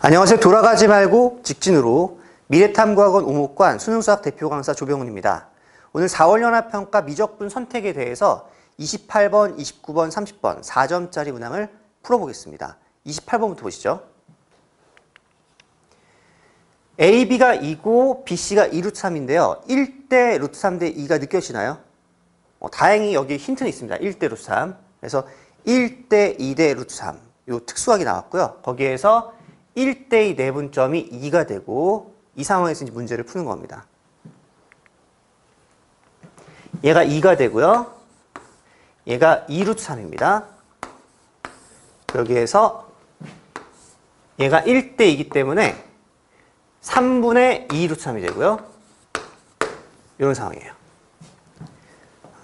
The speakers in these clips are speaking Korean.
안녕하세요. 돌아가지 말고 직진으로 미래탐구학원 오목관 수능수학 대표 강사 조병훈입니다. 오늘 4월 연합평가 미적분 선택에 대해서 28번, 29번, 30번 4점짜리 문항을 풀어보겠습니다. 28번부터 보시죠. AB가 2고 BC가 2루트 3인데요. 1대 루트 3대 2가 느껴지나요? 다행히 여기 힌트는 있습니다. 1대 루트 3. 그래서 1대 2대 루트 3. 요 특수하게 나왔고요. 거기에서 1대2 내분점이 2가 되고 이 상황에서 이제 문제를 푸는 겁니다. 얘가 2가 되고요. 얘가 2루트 3입니다. 여기에서 얘가 1대2이기 때문에 3분의 2 루트 3이 되고요. 이런 상황이에요.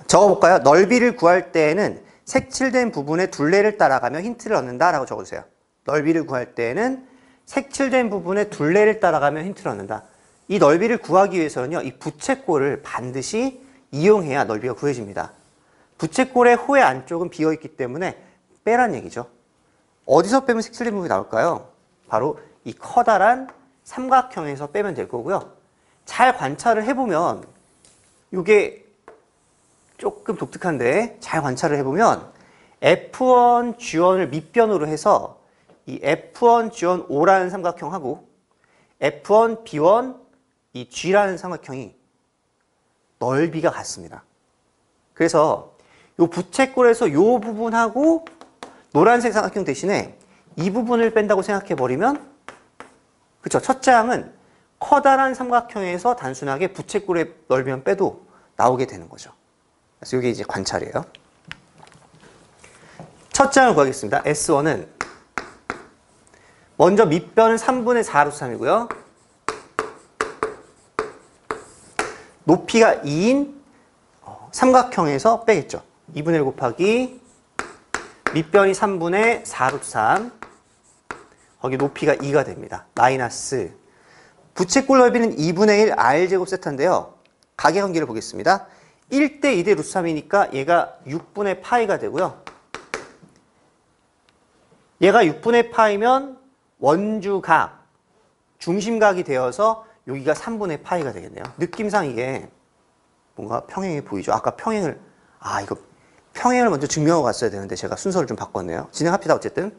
적어볼까요? 넓이를 구할 때에는 색칠된 부분의 둘레를 따라가며 힌트를 얻는다라고 적어주세요. 넓이를 구할 때에는 색칠된 부분의 둘레를 따라가며 힌트를 얻는다. 이 넓이를 구하기 위해서는요, 이 부채꼴을 반드시 이용해야 넓이가 구해집니다. 부채꼴의 호의 안쪽은 비어있기 때문에 빼란 얘기죠. 어디서 빼면 색칠된 부분이 나올까요? 바로 이 커다란 삼각형에서 빼면 될 거고요. 잘 관찰을 해보면 이게 조금 독특한데 잘 관찰을 해보면 F1, G1을 밑변으로 해서 이 F1, G1, O라는 삼각형하고 F1, B1, 이 G라는 삼각형이 넓이가 같습니다. 그래서 이 부채꼴에서 이 부분하고 노란색 삼각형 대신에 이 부분을 뺀다고 생각해버리면 그쵸? 첫째 항은 커다란 삼각형에서 단순하게 부채꼴의 넓이만 빼도 나오게 되는 거죠. 그래서 이게 이제 관찰이에요. 첫째 항을 구하겠습니다. S1은 먼저 밑변은 3분의 4 루트 3이고요. 높이가 2인 삼각형에서 빼겠죠. 2분의 1 곱하기 밑변이 3분의 4 루트 3. 거기 높이가 2가 됩니다. 마이너스 부채꼴 넓이는 2분의 1 R제곱 세타인데요. 가계관계를 보겠습니다. 1대 2대 루트 3이니까 얘가 6분의 파이가 되고요. 얘가 6분의 파이면 원주각, 중심각이 되어서 여기가 3분의 파이가 되겠네요. 느낌상 이게 뭔가 평행해 보이죠? 아까 평행을, 이거 평행을 먼저 증명하고 갔어야 되는데 제가 순서를 좀 바꿨네요. 진행합시다, 어쨌든.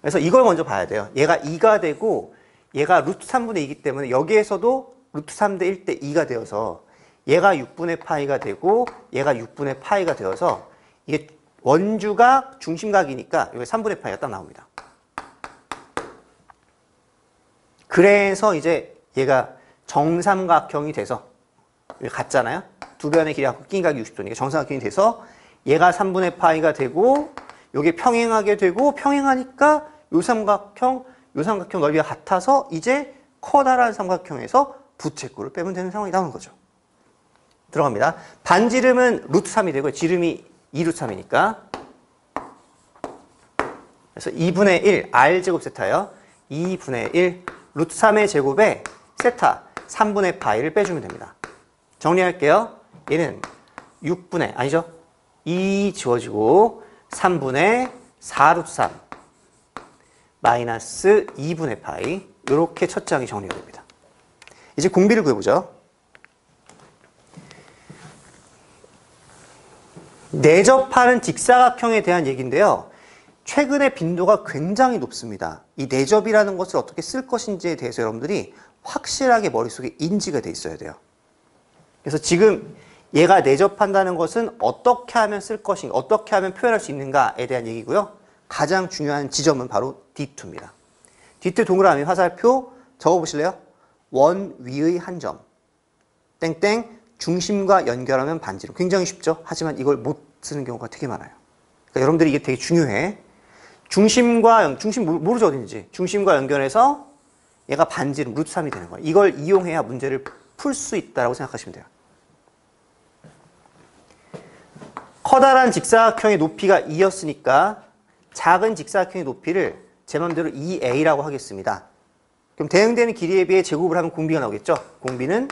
그래서 이걸 먼저 봐야 돼요. 얘가 2가 되고 얘가 루트 3분의 2이기 때문에 여기에서도 루트 3대 1대 2가 되어서 얘가 6분의 파이가 되고 얘가 6분의 파이가 되어서 이게 원주각, 중심각이니까 여기 3분의 파이가 딱 나옵니다. 그래서 이제 얘가 정삼각형이 돼서 여기 같잖아요. 두 변의 길이 갖고 낀 각이 60도니까 정삼각형이 돼서 얘가 3분의 파이가 되고 요게 평행하게 되고 평행하니까 요 삼각형 넓이가 같아서 이제 커다란 삼각형에서 부채꼴을 빼면 되는 상황이 나오는 거죠. 들어갑니다. 반지름은 루트 3이 되고 지름이 2루트 3이니까 그래서 2분의 1 R제곱 세타요. 2분의 1 루트 3의 제곱에 세타 3분의 파이를 빼주면 됩니다. 정리할게요. 얘는 6분의 아니죠? 2 지워지고 3분의 4 루트 3 마이너스 2분의 파이 이렇게 첫 장이 정리가 됩니다. 이제 공비를 구해보죠. 내접하는 직사각형에 대한 얘기인데요. 최근에 빈도가 굉장히 높습니다. 이 내접이라는 것을 어떻게 쓸 것인지에 대해서 여러분들이 확실하게 머릿속에 인지가 돼 있어야 돼요. 그래서 지금 얘가 내접한다는 것은 어떻게 하면 쓸 것인가, 어떻게 하면 표현할 수 있는가에 대한 얘기고요. 가장 중요한 지점은 바로 D2입니다. D2 동그라미 화살표 적어보실래요? 원 위의 한 점. 땡땡 중심과 연결하면 반지름. 굉장히 쉽죠? 하지만 이걸 못 쓰는 경우가 되게 많아요. 그러니까 여러분들이 이게 되게 중요해. 중심 모르죠 어딘지. 중심과 연결해서 얘가 반지름 루트 3이 되는 거예요. 이걸 이용해야 문제를 풀 수 있다고 생각하시면 돼요. 커다란 직사각형의 높이가 2였으니까 작은 직사각형의 높이를 제 맘대로 2a라고 하겠습니다. 그럼 대응되는 길이에 비해 제곱을 하면 공비가 나오겠죠? 공비는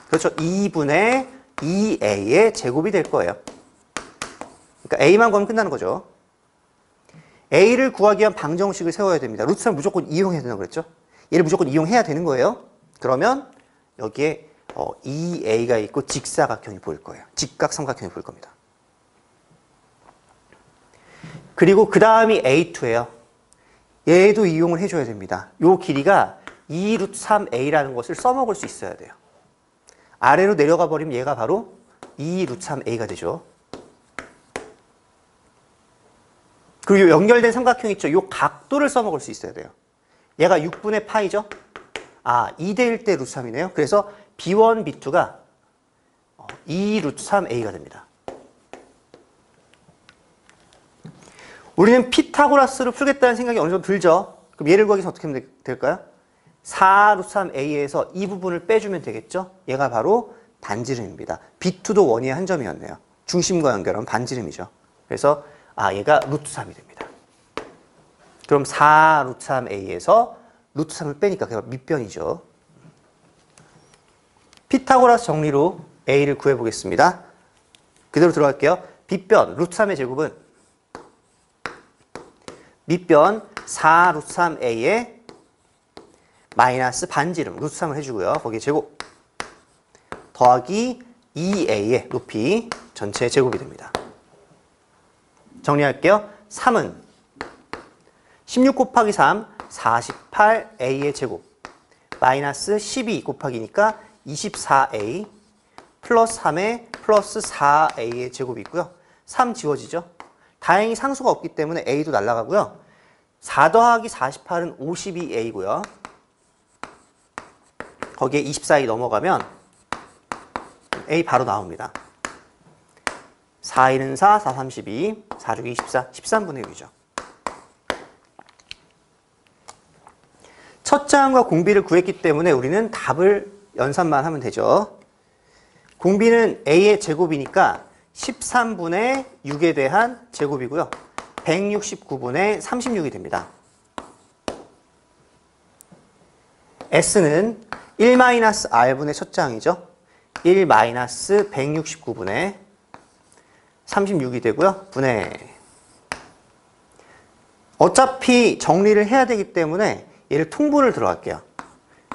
그렇죠. 2분의 2a의 제곱이 될 거예요. 그러니까 a만 구하면 끝나는 거죠. A를 구하기 위한 방정식을 세워야 됩니다. 루트 3을 무조건 이용해야 된다고 그랬죠? 얘를 무조건 이용해야 되는 거예요. 그러면 여기에 2A가 있고 직사각형이 보일 거예요. 직각 삼각형이 보일 겁니다. 그리고 그 다음이 A2예요. 얘도 이용을 해줘야 됩니다. 요 길이가 2 루트 3A라는 것을 써먹을 수 있어야 돼요. 아래로 내려가 버리면 얘가 바로 2 루트 3A가 되죠. 그리고 연결된 삼각형 있죠? 요 각도를 써먹을 수 있어야 돼요. 얘가 6분의 파이죠? 2대 1대 루트 3이네요. 그래서 B1, B2가 2 루트 3A가 됩니다. 우리는 피타고라스를 풀겠다는 생각이 어느 정도 들죠? 그럼 얘를 구하기 위해서 어떻게 하면 될까요? 4 루트 3A에서 이 부분을 빼주면 되겠죠? 얘가 바로 반지름입니다. B2도 원위의 한 점이었네요. 중심과 연결하면 반지름이죠. 그래서 얘가 루트 3이 됩니다. 그럼 4 루트 3A에서 루트 3을 빼니까 그가 밑변이죠. 피타고라스 정리로 A를 구해보겠습니다. 그대로 들어갈게요. 빗변 루트 3의 제곱은 밑변 4 루트 3A에 마이너스 반지름 루트 3을 해주고요. 거기에 제곱 더하기 2A의 높이 전체 제곱이 됩니다. 정리할게요. 3은 16 곱하기 3 48A의 제곱 마이너스 12 곱하기니까 24A 플러스 3에 플러스 4A의 제곱이 있고요. 3 지워지죠. 다행히 상수가 없기 때문에 A도 날아가고요. 4 더하기 48은 52A고요. 거기에 24A 넘어가면 A 바로 나옵니다. 4, 1은 4, 4, 32, 4, 6, 24, 13분의 6이죠. 첫 자항과 공비를 구했기 때문에 우리는 답을 연산만 하면 되죠. 공비는 A의 제곱이니까 13분의 6에 대한 제곱이고요. 169분의 36이 됩니다. S는 1-R분의 첫 자항이죠. 1-169분의 36이 되고요. 분의 어차피 정리를 해야 되기 때문에 얘를 통분을 들어갈게요.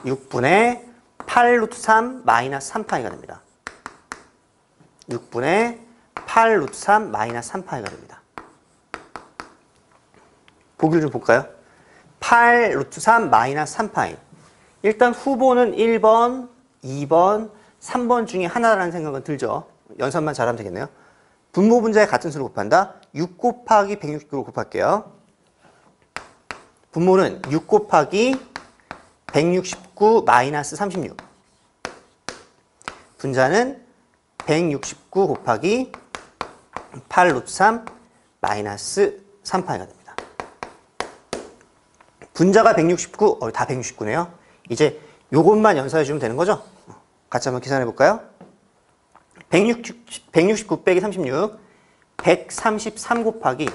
6분의 8 루트 3 마이너스 3파이가 됩니다. 6분의 8 루트 3 마이너스 3파이가 됩니다. 보기를 좀 볼까요? 8 루트 3 마이너스 3파이. 일단 후보는 1번, 2번, 3번 중에 하나라는 생각은 들죠. 연산만 잘하면 되겠네요. 분모 분자의 같은 수를 곱한다. 6 곱하기 169로 곱할게요. 분모는 6 곱하기 169 마이너스 36. 분자는 169 곱하기 8 루트 3 마이너스 3파이가 됩니다. 분자가 169, 다 169네요. 이제 요것만 연산해주면 되는 거죠? 같이 한번 계산해 볼까요? 169 빼기 36, 133 곱하기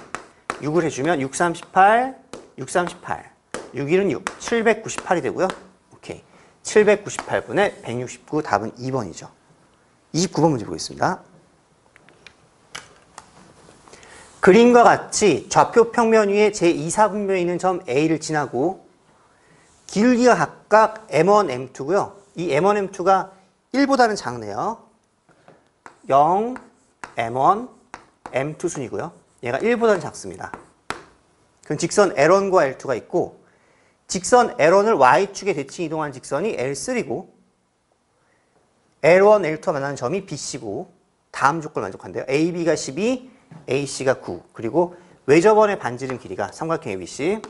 6을 해주면 638, 638, 6일은 6, 798이 되고요. 오케이. 798분의 169, 답은 2번이죠. 29번 문제 보겠습니다. 그림과 같이 좌표 평면 위에 제2, 4분면에 있는 점 A를 지나고 길기가 각각 M1, M2고요. 이 M1, M2가 1보다는 작네요. 0, M1, M2 순이고요. 얘가 1보다는 작습니다. 그럼 직선 L1과 L2가 있고 직선 L1을 Y축에 대칭 이동하는 직선이 L3고 L1, L2가 만나는 점이 BC고 다음 조건을 만족한대요. AB가 12, AC가 9 그리고 외접원의 반지름 길이가 삼각형 ABC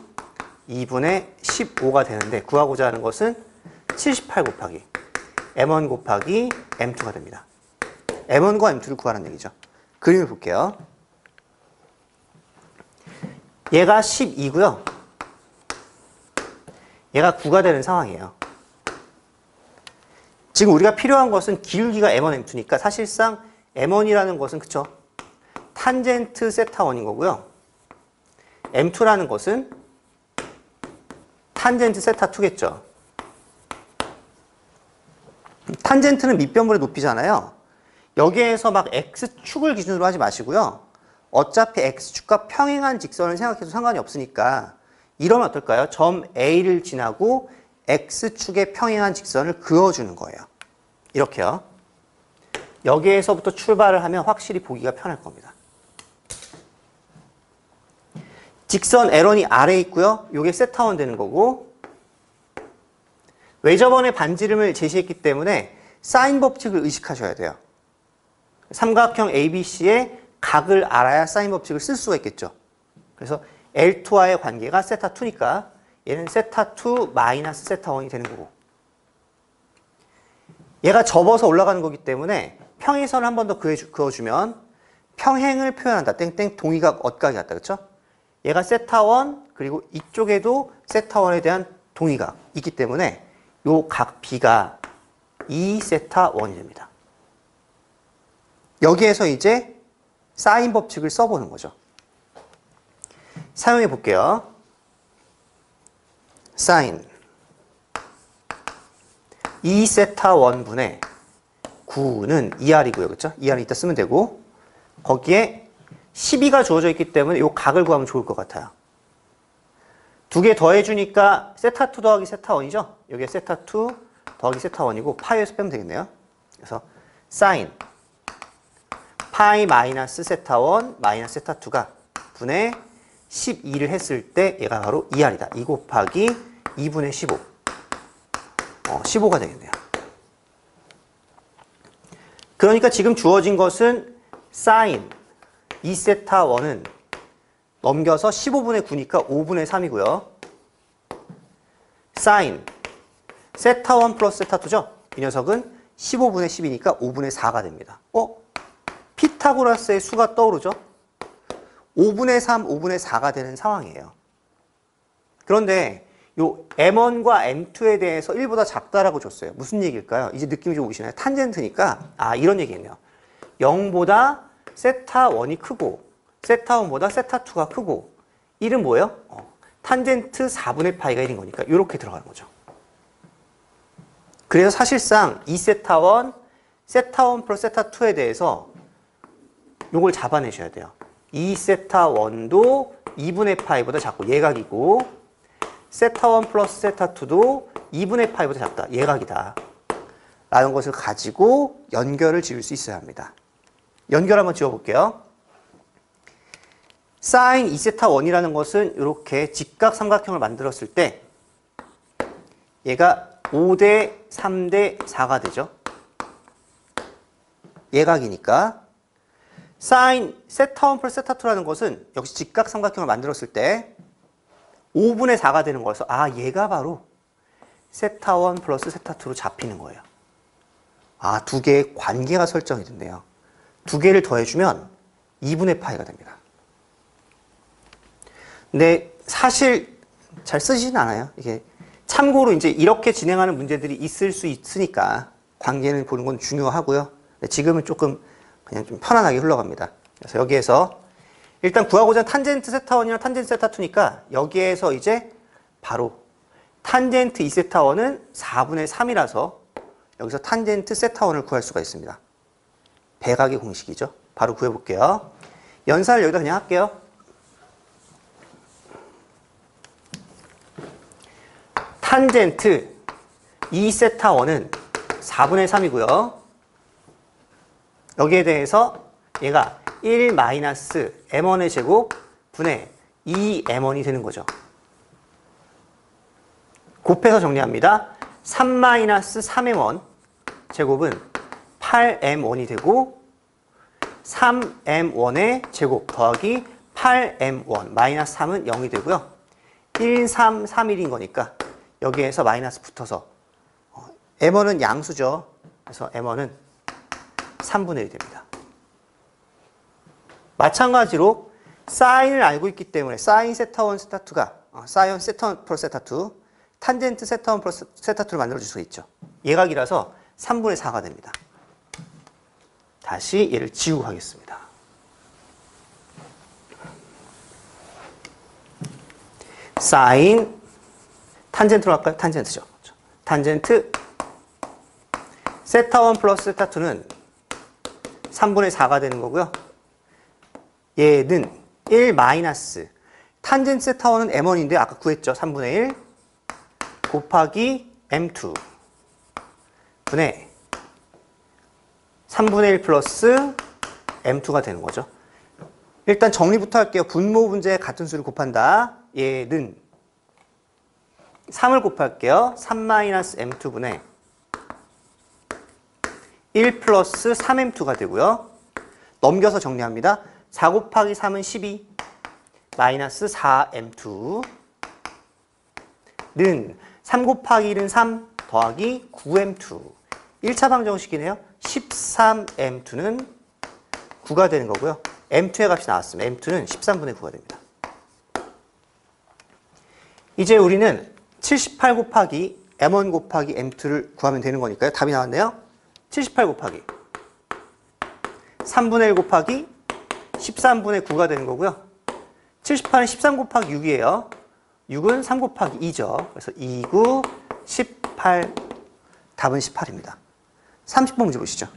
2분의 15가 되는데 구하고자 하는 것은 78 곱하기 M1 곱하기 M2가 됩니다. M1과 M2를 구하라는 얘기죠. 그림을 볼게요. 얘가 12고요. 얘가 9가 되는 상황이에요. 지금 우리가 필요한 것은 기울기가 M1, M2니까 사실상 M1이라는 것은 그쵸? 탄젠트 세타1인 거고요. M2라는 것은 탄젠트 세타2겠죠. 탄젠트는 밑변분의 높이잖아요. 여기에서 막 X축을 기준으로 하지 마시고요. 어차피 x축과 평행한 직선을 생각해도 상관이 없으니까 이러면 어떨까요? 점 A를 지나고 x축에 평행한 직선을 그어주는 거예요. 이렇게요. 여기에서부터 출발을 하면 확실히 보기가 편할 겁니다. 직선 L1이 아래에 있고요. 이게 세타1 되는 거고, 외접원의 반지름을 제시했기 때문에 사인 법칙을 의식하셔야 돼요. 삼각형 ABC의 각을 알아야 사인 법칙을 쓸 수가 있겠죠. 그래서 L2와의 관계가 세타2니까 얘는 세타2 마이너스 세타1이 되는 거고, 얘가 접어서 올라가는 거기 때문에 평행선을 한 번 더 그어주면 평행을 표현한다. 땡땡 동의각 얻각이 같다. 그렇죠? 얘가 세타1 그리고 이쪽에도 세타1에 대한 동의각 있기 때문에 요 각 B가 2세타1이 됩니다. 여기에서 이제 사인 법칙을 써보는 거죠. 사용해 볼게요. 사인 2세타1분의 9는 2R이고요. 그렇죠? 2R 이따 쓰면 되고, 거기에 12가 주어져 있기 때문에 이 각을 구하면 좋을 것 같아요. 두 개 더해주니까 세타2 더하기 세타1이죠? 여기에 세타2 더하기 세타1이고 파이에서 빼면 되겠네요. 그래서 사인 파이 마이너스 세타1 마이너스 세타2가 분의 12를 했을 때 얘가 바로 2R이다. 2 곱하기 2분의 15. 15가 되겠네요. 그러니까 지금 주어진 것은 사인 2세타1은 넘겨서 15분의 9니까 5분의 3이고요. 사인 세타1 플러스 세타2죠? 이 녀석은 15분의 10이니까 5분의 4가 됩니다. 피타고라스의 수가 떠오르죠? 5분의 3, 5분의 4가 되는 상황이에요. 그런데 요 M1과 M2에 대해서 1보다 작다라고 줬어요. 무슨 얘기일까요? 이제 느낌이 좀 오시나요? 탄젠트니까 이런 얘기겠네요. 0보다 세타1이 크고 세타1보다 세타2가 크고 1은 뭐예요? 탄젠트 4분의 파이가 1인 거니까 이렇게 들어가는 거죠. 그래서 사실상 2세타1, 세타1 플러스 세타2에 대해서 요걸 잡아내셔야 돼요. 2세타1도 2분의 파이보다 작고 예각이고, 세타1 플러스 세타2도 2분의 파이보다 작다. 예각이다. 라는 것을 가지고 연결을 지을 수 있어야 합니다. 연결 한번 지어볼게요. 사인 2세타1이라는 것은 이렇게 직각 삼각형을 만들었을 때 얘가 5대 3대 4가 되죠. 예각이니까. 사인 세타1 플러스 세타2라는 것은 역시 직각 삼각형을 만들었을 때 5분의 4가 되는 거여서 얘가 바로 세타1 플러스 세타2로 잡히는 거예요. 두 개의 관계가 설정이 됐네요. 두 개를 더해주면 2분의 파이가 됩니다. 근데 사실 잘 쓰지는 않아요. 이게 참고로 이제 이렇게 진행하는 문제들이 있을 수 있으니까 관계는 보는 건 중요하고요. 지금은 조금 그냥 좀 편안하게 흘러갑니다. 그래서 여기에서 일단 구하고자 하는 탄젠트 세타1이랑 탄젠트 세타2니까 여기에서 이제 바로 탄젠트 2세타1은 4분의 3이라서 여기서 탄젠트 세타1을 구할 수가 있습니다. 배각의 공식이죠. 바로 구해볼게요. 연산을 여기다 그냥 할게요. 탄젠트 2세타1은 4분의 3이고요. 여기에 대해서 얘가 1 마이너스 m1의 제곱 분의 2m1이 되는 거죠. 곱해서 정리합니다. 3 마이너스 3m1 제곱은 8m1이 되고 3m1의 제곱 더하기 8m1 마이너스 3은 0이 되고요. 1, 3, 3, 1인 거니까 여기에서 마이너스 붙어서 m1은 양수죠. 그래서 m1은 3분의 1이 됩니다. 마찬가지로 사인을 알고 있기 때문에 사인 세타1 세타2가 사인 세타1 플러스 세타2 탄젠트 세타1 플러스 세타2를 만들어줄 수가 있죠. 예각이라서 3분의 4가 됩니다. 다시 얘를 지우고 하겠습니다. 사인 탄젠트로 할까요? 탄젠트죠. 탄젠트 세타1 플러스 세타2는 3분의 4가 되는 거고요. 얘는 1 마이너스 탄젠트 세타원은 m1인데 아까 구했죠. 3분의 1 곱하기 m2 분의 3분의 1 플러스 m2가 되는 거죠. 일단 정리부터 할게요. 분모 분자에 같은 수를 곱한다. 얘는 3을 곱할게요. 3 마이너스 m2분의 1 플러스 3m2가 되고요. 넘겨서 정리합니다. 4 곱하기 3은 12 마이너스 4m2는 3 곱하기 1은 3 더하기 9m2 1차 방정식이네요. 13m2는 9가 되는 거고요. m2의 값이 나왔으면 m2는 13분의 9가 됩니다. 이제 우리는 78 곱하기 m1 곱하기 m2를 구하면 되는 거니까요. 답이 나왔네요. 78 곱하기 3분의 1 곱하기 13분의 9가 되는 거고요. 78은 13 곱하기 6이에요. 6은 3 곱하기 2죠. 그래서 2, 9, 18. 답은 18입니다. 30번 문제 보시죠.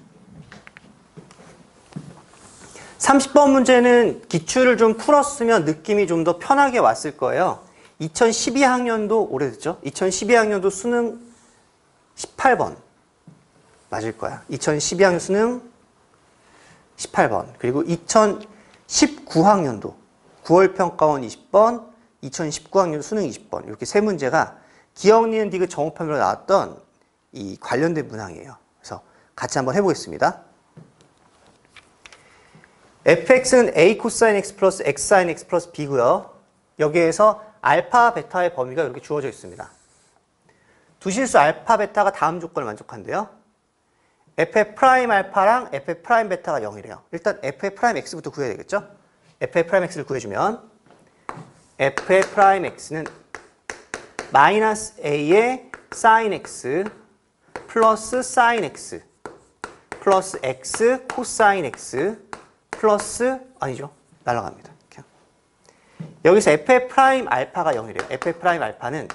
30번 문제는 기출을 좀 풀었으면 느낌이 좀 더 편하게 왔을 거예요. 2012학년도 오래됐죠? 2012학년도 수능 18번 맞을 거야. 2012학년 수능 18번. 그리고 2019학년도 9월 평가원 20번, 2019학년 수능 20번. 이렇게 세 문제가 기억, 니은, 디귿 정오편으로 나왔던 이 관련된 문항이에요. 그래서 같이 한번 해보겠습니다. fx는 a 코사인 x 플러스 x 사인 x 플러스 b고요. 여기에서 알파, 베타의 범위가 이렇게 주어져 있습니다. 두 실수 알파, 베타가 다음 조건을 만족한대요. f의 프라임 알파랑 f의 프라임 베타가 0이래요. 일단 f의 프라임 x부터 구해야 되겠죠? f의 프라임 x를 구해주면 f의 프라임 x는 마이너스 a의 사인 x 플러스 사인 x 플러스 x 코사인 x 플러스 아니죠. 날아갑니다. 그냥. 여기서 f의 프라임 알파가 0이래요. f의 프라임 알파는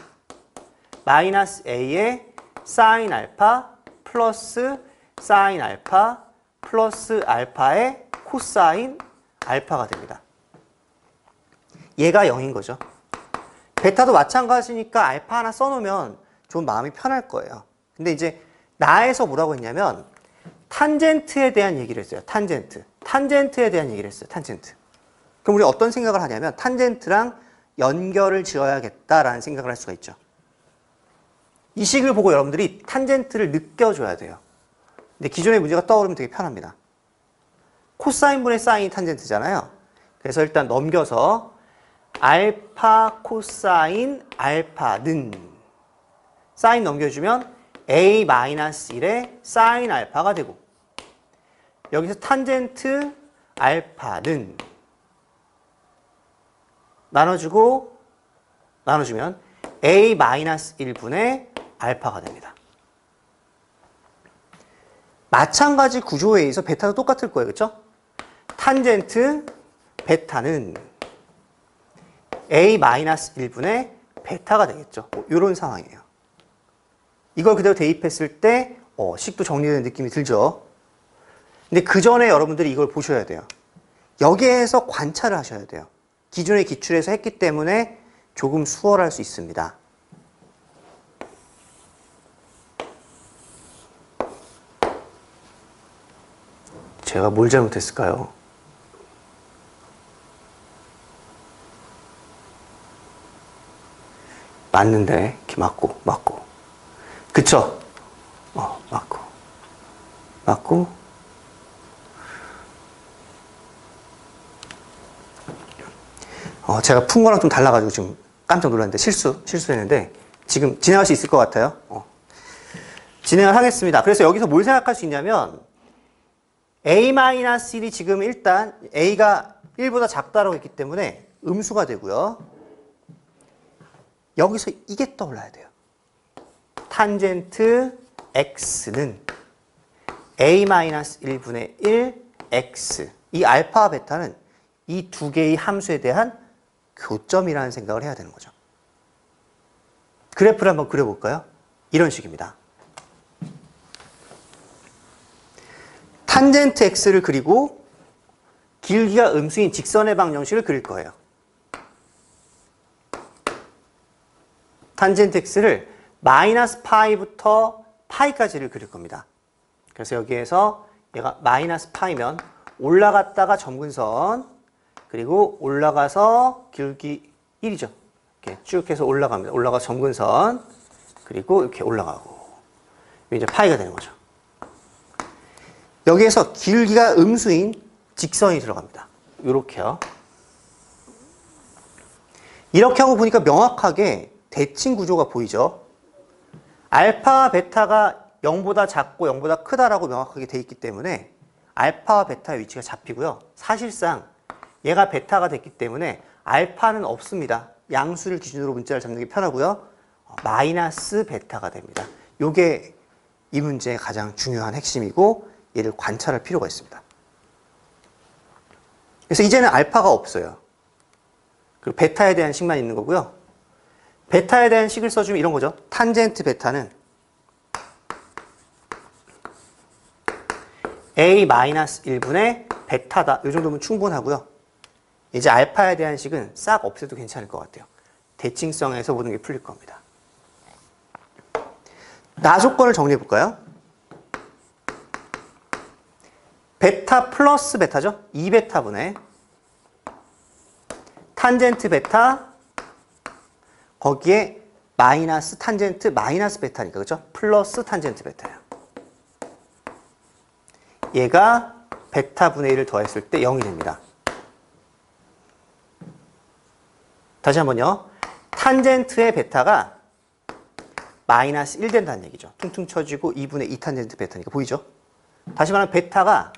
마이너스 a의 사인 알파 플러스 사인 알파 플러스 알파의 코사인 알파가 됩니다. 얘가 0인 거죠. 베타도 마찬가지니까 알파 하나 써놓으면 좀 마음이 편할 거예요. 근데 이제 나에서 뭐라고 했냐면 탄젠트에 대한 얘기를 했어요. 탄젠트에 대한 얘기를 했어요. 탄젠트. 그럼 우리 어떤 생각을 하냐면 탄젠트랑 연결을 지어야겠다라는 생각을 할 수가 있죠. 이 식을 보고 여러분들이 탄젠트를 느껴줘야 돼요. 근데 기존의 문제가 떠오르면 되게 편합니다. 코사인분의 사인이 탄젠트잖아요. 그래서 일단 넘겨서 알파 코사인 알파는 사인 넘겨주면 a-1의 사인 알파가 되고 여기서 탄젠트 알파는 나눠주면 a-1분의 알파가 됩니다. 마찬가지 구조에 의해서 베타도 똑같을 거예요. 그렇죠? 탄젠트 베타는 a-1분의 베타가 되겠죠. 이런 상황이에요. 이걸 그대로 대입했을 때 식도 정리되는 느낌이 들죠. 근데 그 전에 여러분들이 이걸 보셔야 돼요. 여기에서 관찰을 하셔야 돼요. 기존의 기출에서 했기 때문에 조금 수월할 수 있습니다. 제가 뭘 잘못했을까요? 맞는데 이렇게 맞고 그쵸? 맞고 제가 푼 거랑 좀 달라가지고 지금 깜짝 놀랐는데 실수했는데 지금 진행할 수 있을 것 같아요. 진행을 하겠습니다. 그래서 여기서 뭘 생각할 수 있냐면 a-1이 지금 일단 a가 1보다 작다라고 했기 때문에 음수가 되고요. 여기서 이게 떠올라야 돼요. 탄젠트 x는 a-1분의 1 x 이 알파와 베타는 이 두 개의 함수에 대한 교점이라는 생각을 해야 되는 거죠. 그래프를 한번 그려볼까요? 이런 식입니다. 탄젠트 x를 그리고 길기가 음수인 직선의 방정식을 그릴 거예요. 탄젠트 x를 마이너스 파이부터 파이까지를 그릴 겁니다. 그래서 여기에서 얘가 마이너스 파이면 올라갔다가 점근선, 그리고 올라가서 길기 1이죠. 이렇게 쭉 해서 올라갑니다. 올라가서 점근선, 그리고 이렇게 올라가고. 이제 파이가 되는 거죠. 여기에서 길기가 음수인 직선이 들어갑니다. 이렇게요. 이렇게 하고 보니까 명확하게 대칭 구조가 보이죠. 알파와 베타가 0보다 작고 0보다 크다라고 명확하게 돼 있기 때문에 알파와 베타의 위치가 잡히고요. 사실상 얘가 베타가 됐기 때문에 알파는 없습니다. 양수를 기준으로 문자를 잡는 게 편하고요. 마이너스 베타가 됩니다. 이게 이 문제의 가장 중요한 핵심이고 얘를 관찰할 필요가 있습니다. 그래서 이제는 알파가 없어요. 그리고 베타에 대한 식만 있는 거고요. 베타에 대한 식을 써주면 이런 거죠. 탄젠트 베타는 A-1분의 베타다. 이 정도면 충분하고요. 이제 알파에 대한 식은 싹 없애도 괜찮을 것 같아요. 대칭성에서 모든 게 풀릴 겁니다. 나 조건을 정리해 볼까요? 베타 플러스 베타죠. 2베타분의 탄젠트 베타 거기에 마이너스 탄젠트 마이너스 베타니까 그렇죠? 플러스 탄젠트 베타예요. 얘가 베타분의 1을 더했을 때 0이 됩니다. 다시 한번요. 탄젠트의 베타가 마이너스 1 된다는 얘기죠. 퉁퉁 쳐지고 2분의 2 탄젠트 베타니까 보이죠? 다시 말하면 베타가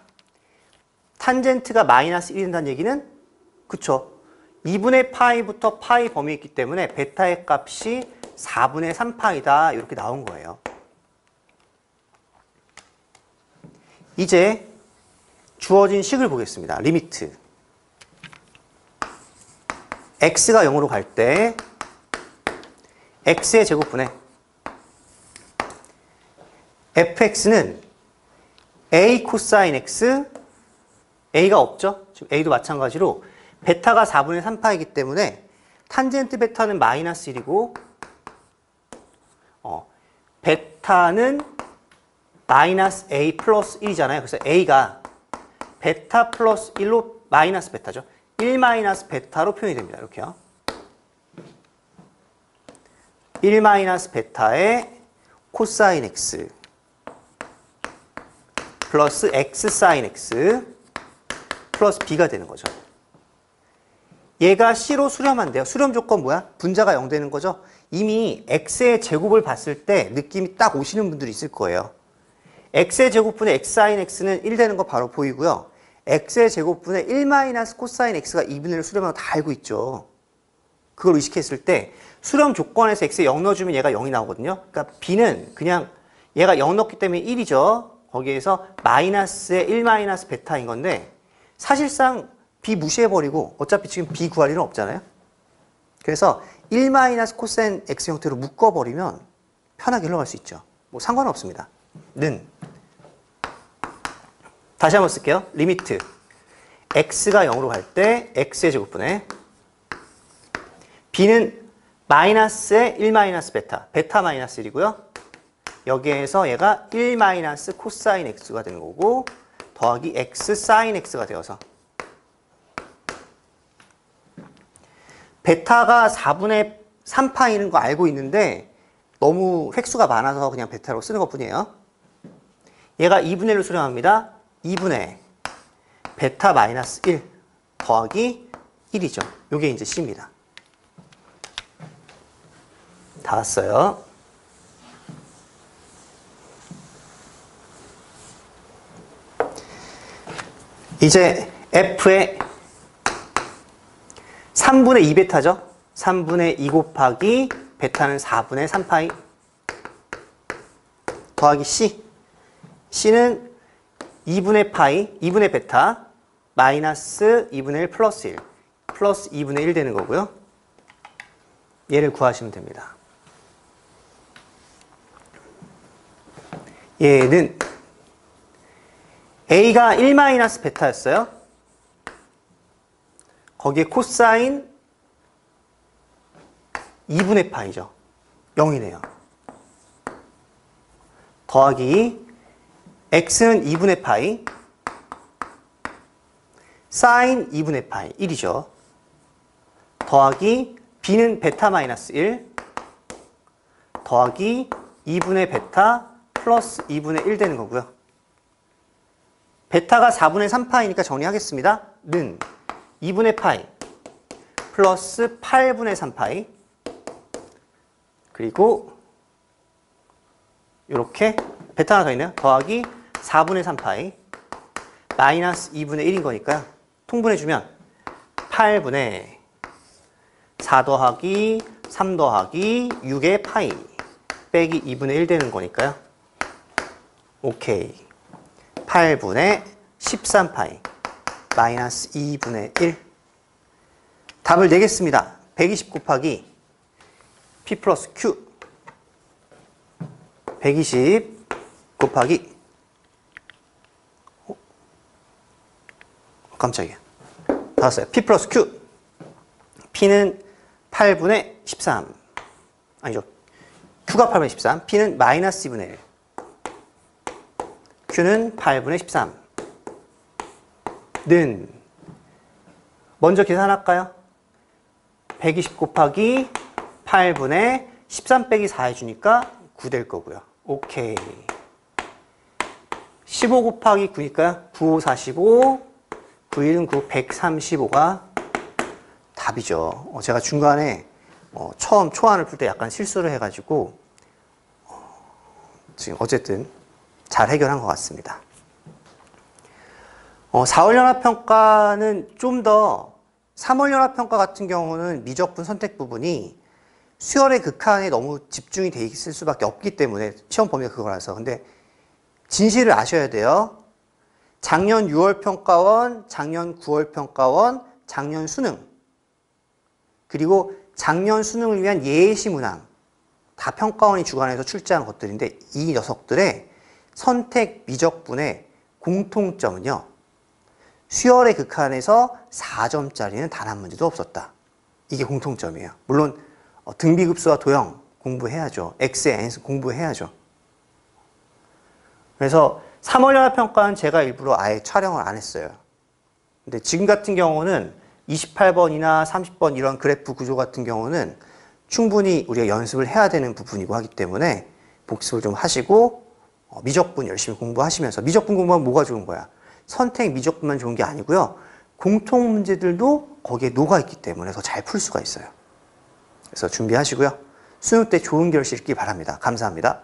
탄젠트가 마이너스 1이 된다는 얘기는 그쵸. 2분의 파이부터 파이 범위에 있기 때문에 베타의 값이 4분의 3파이다 이렇게 나온 거예요. 이제 주어진 식을 보겠습니다. 리미트 x가 0으로 갈 때 x의 제곱분의 fx는 a 코사인 x a가 없죠? 지금 a도 마찬가지로 베타가 4분의 3파이기 때문에 탄젠트 베타는 마이너스 1이고 베타는 마이너스 a 플러스 1이잖아요. 그래서 a가 베타 플러스 1로 마이너스 베타죠. 1 마이너스 베타로 표현이 됩니다. 이렇게요. 1 마이너스 베타의 코사인 x 플러스 x 사인 x 플러스 b가 되는 거죠. 얘가 c로 수렴한대요. 수렴 조건 뭐야? 분자가 0 되는 거죠. 이미 x의 제곱을 봤을 때 느낌이 딱 오시는 분들이 있을 거예요. x의 제곱분의 x 사인 x는 1 되는 거 바로 보이고요. x의 제곱분의 1 마이너스 코사인 x가 2분의 1을 수렴하는 거 다 알고 있죠. 그걸 의식했을 때 수렴 조건에서 x에 0 넣어주면 얘가 0이 나오거든요. 그러니까 b는 그냥 얘가 0 넣기 때문에 1이죠. 거기에서 마이너스의 1 마이너스 베타인 건데 사실상 b 무시해버리고 어차피 지금 b 구할 일은 없잖아요. 그래서 1 마이너스 코사인 x 형태로 묶어버리면 편하게 흘러갈 수 있죠. 뭐 상관은 없습니다. 는 다시 한번 쓸게요. 리미트 x가 0으로 갈 때 x의 제곱분의 b는 마이너스의 1 마이너스 베타 베타 마이너스 1이고요. 여기에서 얘가 1 마이너스 코사인 x가 되는 거고 더하기 x 사인 x가 되어서 베타가 4분의 3파이는 거 알고 있는데 너무 획수가 많아서 그냥 베타로 쓰는 것 뿐이에요. 얘가 2분의 1로 수렴합니다. 2분의 베타 마이너스 1 더하기 1이죠. 요게 이제 C입니다. 다 왔어요. 이제 F의 3분의 2베타죠. 3분의 2 곱하기 베타는 4분의 3파이 더하기 C. C는 2분의 파이, 2분의 베타, 마이너스 2분의 1 플러스 1, 플러스 2분의 1 되는 거고요. 얘를 구하시면 됩니다. 얘는 A가 1 마이너스 베타였어요. 거기에 코사인 2분의 파이죠. 0이네요. 더하기 x는 2분의 파이 사인 2분의 파이 1이죠. 더하기 b는 베타 마이너스 1 더하기 2분의 베타 플러스 2분의 1 되는 거고요. 베타가 4분의 3파이니까 정리하겠습니다. 는 2분의 파이 플러스 8분의 3파이 그리고 이렇게 베타 하나 더 있네요. 더하기 4분의 3파이 마이너스 2분의 1인 거니까요. 통분해주면 8분의 4 더하기 3 더하기 6의 파이 빼기 2분의 1 되는 거니까요. 오케이. 8분의 13파이 마이너스 2분의 1 답을 내겠습니다. 120 곱하기 P 플러스 Q 120 곱하기 깜짝이야. 받았어요. P 플러스 Q P는 8분의 13 아니죠. Q가 8분의 13 P는 마이너스 2분의 1 Q는 8분의 13 는 먼저 계산할까요? 120 곱하기 8분의 13 빼기 4 해주니까 9 될 거고요. 오케이. 15 곱하기 9니까요. 9, 5, 45 9, 1은 9, 135가 답이죠. 제가 중간에 처음 초안을 풀 때 약간 실수를 해가지고 지금 어쨌든 잘 해결한 것 같습니다. 4월 연합평가는 좀 더 3월 연합평가 같은 경우는 미적분 선택 부분이 수열의 극한에 너무 집중이 돼 있을 수밖에 없기 때문에 시험 범위가 그거라서. 근데 진실을 아셔야 돼요. 작년 6월 평가원, 작년 9월 평가원, 작년 수능 그리고 작년 수능을 위한 예시 문항 다 평가원이 주관해서 출제한 것들인데 이 녀석들의 선택 미적분의 공통점은요. 수열의 극한에서 4점짜리는 단 한 문제도 없었다. 이게 공통점이에요. 물론 등비급수와 도형 공부해야죠. X의 N수 공부해야죠. 그래서 3월 연합평가는 제가 일부러 아예 촬영을 안 했어요. 근데 지금 같은 경우는 28번이나 30번 이런 그래프 구조 같은 경우는 충분히 우리가 연습을 해야 되는 부분이고 하기 때문에 복습을 좀 하시고 미적분 열심히 공부하시면서 미적분 공부하면 뭐가 좋은 거야? 선택 미적분만 좋은 게 아니고요. 공통 문제들도 거기에 녹아있기 때문에 더 잘 풀 수가 있어요. 그래서 준비하시고요. 수능 때 좋은 결실 있기 바랍니다. 감사합니다.